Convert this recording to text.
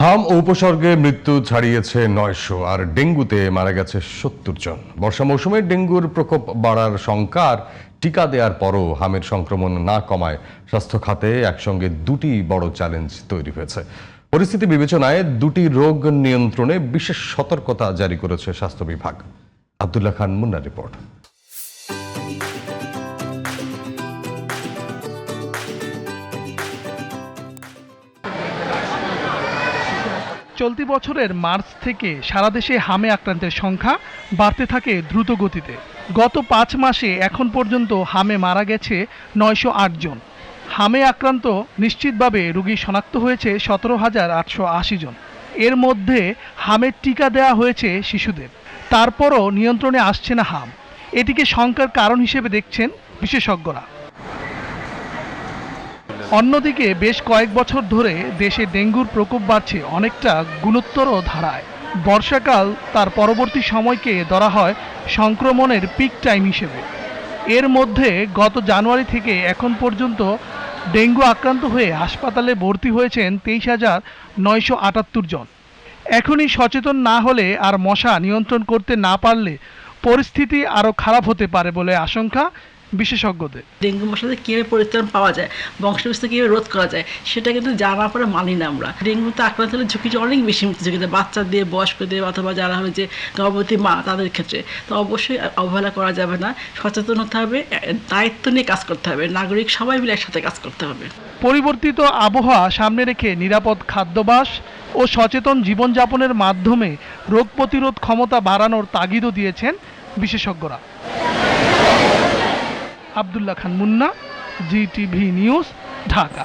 হাম ও উপসর্গে মৃত্যু ছাড়িয়েছে ৯০০ আর ডেঙ্গুতে মারা গেছে ৭০ জন। বর্ষা মৌসুমে ডেঙ্গুর প্রকোপ বাড়ার শঙ্কা আর টিকা দেওয়ার পরও হামের সংক্রমণ না কমায় স্বাস্থ্য খাতে একসঙ্গে দুটি বড় চ্যালেঞ্জ তৈরি হয়েছে। পরিস্থিতি বিবেচনায় দুটি রোগ নিয়ন্ত্রণে বিশেষ সতর্কতা জারি করেছে স্বাস্থ্য বিভাগ। আব্দুল্লাহ খান মুন্নার রিপোর্ট। চলতি বছরের মার্চ থেকে সারা দেশে হামে আক্রান্তের সংখ্যা বাড়তে থাকে দ্রুত গতিতে। গত ৫ মাসে এখন পর্যন্ত হামে মারা গেছে ৯০৮ জন। হামে আক্রান্ত নিশ্চিতভাবে রোগী শনাক্ত হয়েছে ১৭,৮৮০ জন। এর মধ্যে হামের টিকা দেওয়া হয়েছে শিশুদের। তারপরও নিয়ন্ত্রণে আসছে না হাম। এটিকে শঙ্কার কারণ হিসেবে দেখছেন বিশেষজ্ঞরা। অন্যদিকে বেশ কয়েক বছর ধরে দেশে ডেঙ্গুর প্রকোপ বাড়ছে অনেকটা গুরুতর ধারায়। বর্ষাকাল তার পরবর্তী সময়কে ধরা হয় সংক্রমণের পিক টাইম হিসেবে। এর মধ্যে গত জানুয়ারি থেকে এখন পর্যন্ত ডেঙ্গু আক্রান্ত হয়ে হাসপাতালে ভর্তি হয়েছেন ২৩,৯৭৮ জন। এখনই সচেতন না হলে আর মশা নিয়ন্ত্রণ করতে না পারলে পরিস্থিতি আরও খারাপ হতে পারে বলে আশঙ্কা বিশেষজ্ঞদের। ডেঙ্গু মশাতে কীভাবে পরিত্রাণ পাওয়া যায়, বংশবিস্তার কীভাবে রোধ করা যায় সেটা কিন্তু জানার পরে মানি না আমরা। ডেঙ্গুতে আক্রান্ত হলে ঝুঁকিটা অনেক বেশি ঝুঁকিতে, বাচ্চাদের, বয়স্কদের অথবা যারা হবে যে গর্ভবতী মা তাদের ক্ষেত্রে। তো অবশ্যই অবহেলা করা যাবে না, সচেতন হতে হবে, দায়িত্ব নিয়ে কাজ করতে হবে, নাগরিক সবাই মিলে একসাথে কাজ করতে হবে। পরিবর্তিত আবহাওয়া সামনে রেখে নিরাপদ খাদ্যাভ্যাস ও সচেতন জীবনযাপনের মাধ্যমে রোগ প্রতিরোধ ক্ষমতা বাড়ানোর তাগিদও দিয়েছেন বিশেষজ্ঞরা। আব্দুল্লাহ খান মুন্না, জিটিভি নিউজ, ঢাকা।